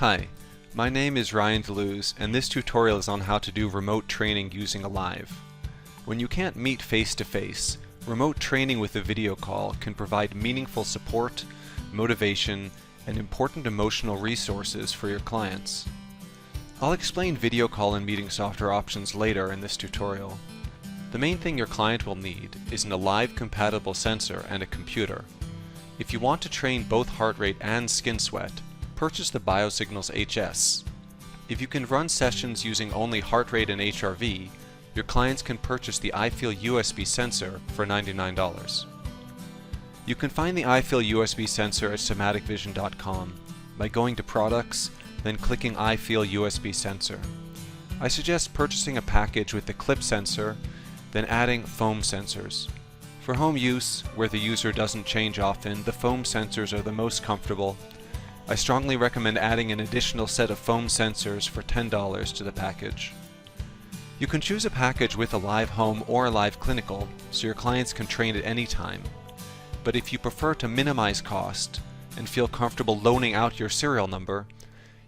Hi, my name is Ryan DeLuz, and this tutorial is on how to do remote training using Alive. When you can't meet face-to-face, remote training with a video call can provide meaningful support, motivation, and important emotional resources for your clients. I'll explain video call and meeting software options later in this tutorial. The main thing your client will need is an Alive-compatible sensor and a computer. If you want to train both heart rate and skin sweat, purchase the Biosignals HS. If you can run sessions using only heart rate and HRV, your clients can purchase the iFeel USB sensor for $99. You can find the iFeel USB sensor at somaticvision.com by going to Products, then clicking iFeel USB sensor. I suggest purchasing a package with the clip sensor, then adding foam sensors. For home use, where the user doesn't change often, the foam sensors are the most comfortable. I strongly recommend adding an additional set of foam sensors for $10 to the package. You can choose a package with Alive Home or Alive Clinical, so your clients can train at any time. But if you prefer to minimize cost and feel comfortable loaning out your serial number,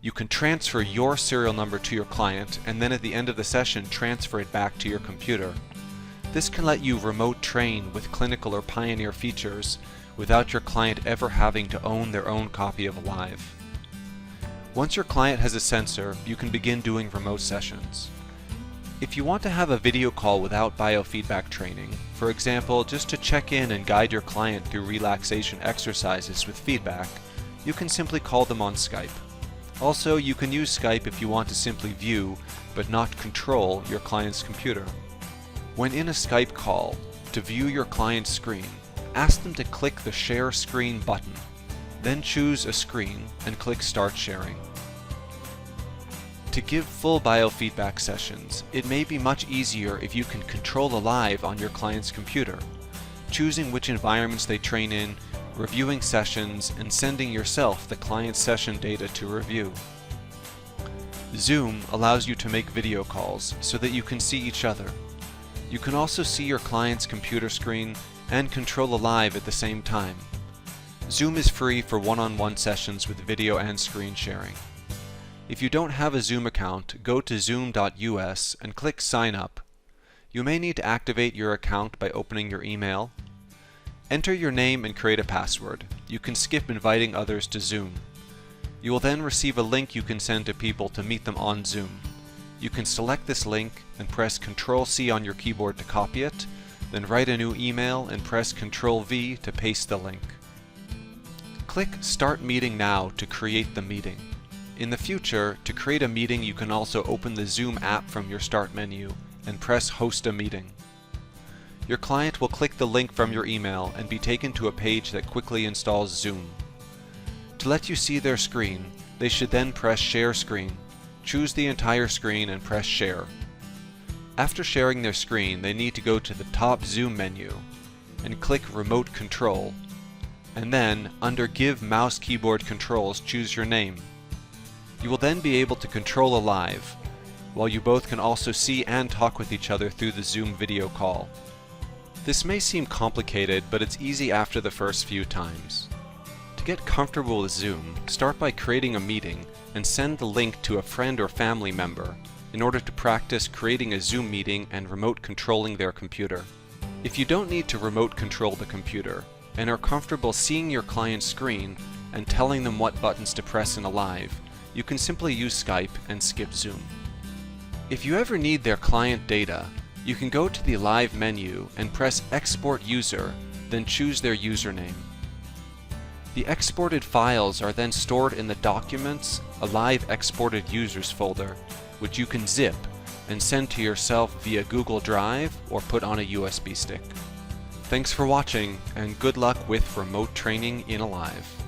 you can transfer your serial number to your client and then at the end of the session transfer it back to your computer. This can let you remote train with clinical or Pioneer features without your client ever having to own their own copy of Alive. Once your client has a sensor, you can begin doing remote sessions. If you want to have a video call without biofeedback training, for example, just to check in and guide your client through relaxation exercises with feedback, you can simply call them on Skype. Also, you can use Skype if you want to simply view, but not control, your client's computer. When in a Skype call, to view your client's screen, ask them to click the Share Screen button, then choose a screen and click Start Sharing. To give full biofeedback sessions, it may be much easier if you can control Alive on your client's computer, choosing which environments they train in, reviewing sessions, and sending yourself the client's session data to review. Zoom allows you to make video calls so that you can see each other. You can also see your client's computer screen and control Alive at the same time. Zoom is free for one-on-one sessions with video and screen sharing. If you don't have a Zoom account, go to zoom.us and click Sign Up. You may need to activate your account by opening your email. Enter your name and create a password. You can skip inviting others to Zoom. You will then receive a link you can send to people to meet them on Zoom. You can select this link and press Ctrl-C on your keyboard to copy it, then write a new email and press Ctrl-V to paste the link. Click Start Meeting Now to create the meeting. In the future, to create a meeting, you can also open the Zoom app from your Start menu and press Host a Meeting. Your client will click the link from your email and be taken to a page that quickly installs Zoom. To let you see their screen, they should then press Share Screen. Choose the entire screen and press Share. After sharing their screen, they need to go to the top Zoom menu and click Remote Control, and then, under Give Mouse Keyboard Controls, choose your name. You will then be able to control Alive, while you both can also see and talk with each other through the Zoom video call. This may seem complicated, but it's easy after the first few times. To get comfortable with Zoom, start by creating a meeting and send the link to a friend or family member in order to practice creating a Zoom meeting and remote controlling their computer. If you don't need to remote control the computer and are comfortable seeing your client's screen and telling them what buttons to press in Alive, you can simply use Skype and skip Zoom. If you ever need their client data, you can go to the Alive menu and press Export User, then choose their username. The exported files are then stored in the Documents, Alive Exported Users folder, which you can zip and send to yourself via Google Drive or put on a USB stick. Thanks for watching, and good luck with remote training in Alive.